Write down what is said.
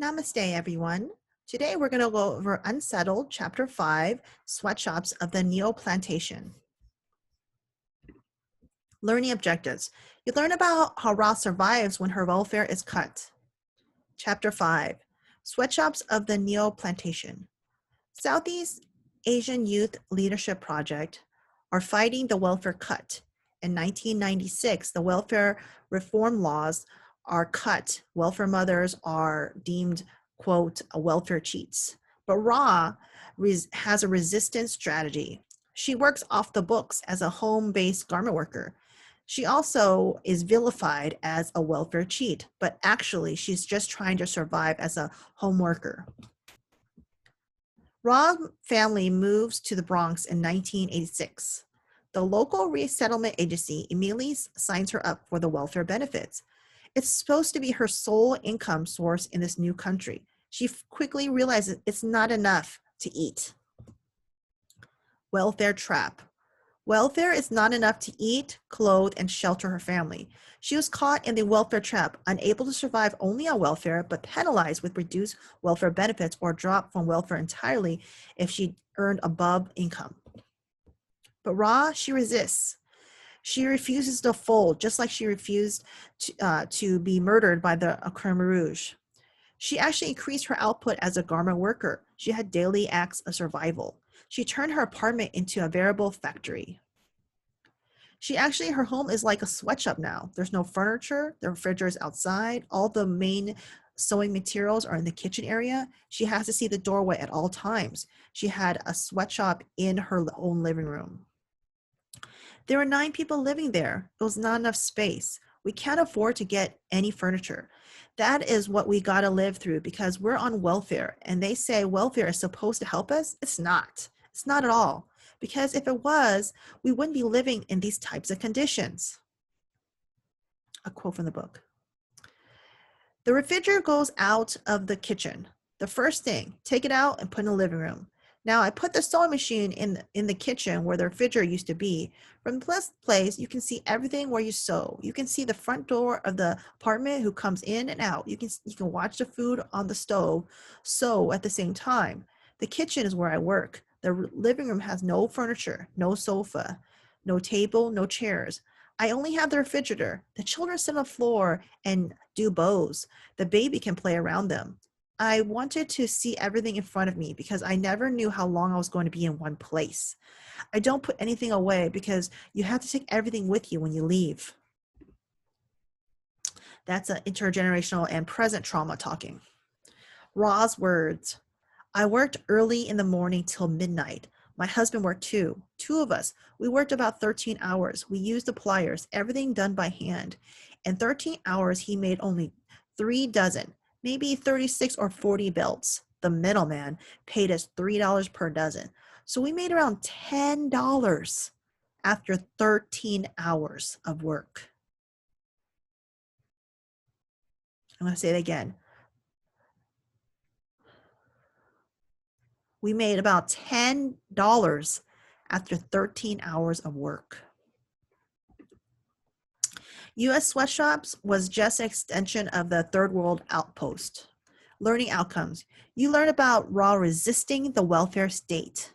Namaste, everyone. Today we're going to go over Unsettled, Chapter 5, Sweatshops of the Neo-Plantation. Learning objectives. You learn about how Ra survives when her welfare is cut. Chapter 5, Sweatshops of the Neo-Plantation. Southeast Asian Youth Leadership Project are fighting the welfare cut. In 1996, the welfare reform laws are cut. Welfare mothers are deemed, quote, welfare cheats. But Ra has a resistance strategy. She works off the books as a home-based garment worker. She also is vilified as a welfare cheat, but actually she's just trying to survive as a home worker. Ra's family moves to the Bronx in 1986. The local resettlement agency immediately signs her up for the welfare benefits. It's supposed to be her sole income source in this new country. She quickly realizes it's not enough to eat. Welfare trap. Welfare is not enough to eat, clothe, and shelter her family. She was caught in the welfare trap, unable to survive only on welfare, but penalized with reduced welfare benefits or dropped from welfare entirely if she earned above income. But Ra, she resists. She refuses to fold, just like she refused to be murdered by the Rouge. She actually increased her output as a garment worker. She had daily acts of survival. She turned her apartment into a veritable factory. Her home is like a sweatshop now. There's no furniture. The refrigerator is outside. All the main sewing materials are in the kitchen area. She has to see the doorway at all times. She had a sweatshop in her own living room. There were 9 people living there. It was not enough space. We can't afford to get any furniture. That is what we got to live through because we're on welfare. And they say welfare is supposed to help us. It's not. It's not at all. Because if it was, we wouldn't be living in these types of conditions. A quote from the book. The refrigerator goes out of the kitchen. The first thing, take it out and put in the living room. Now I put the sewing machine in the kitchen where the refrigerator used to be. From this place, you can see everything where you sew. You can see the front door of the apartment who comes in and out. You can watch the food on the stove, sew at the same time. The kitchen is where I work. The living room has no furniture, no sofa, no table, no chairs. I only have the refrigerator. The children sit on the floor and do bows. The baby can play around them. I wanted to see everything in front of me because I never knew how long I was going to be in one place. I don't put anything away because you have to take everything with you when you leave. That's an intergenerational and present trauma talking. Ra's words. I worked early in the morning till midnight. My husband worked too. 2 of us. We worked about 13 hours. We used the pliers, everything done by hand. In 13 hours, he made only 3 dozen. Maybe 36 or 40 belts. The middleman paid us $3 per dozen. So we made around $10 after 13 hours of work. I'm going to say it again. We made about $10 after 13 hours of work. U.S. Sweatshops was just an extension of the third world outpost. Learning outcomes. You learn about Ra resisting the welfare state.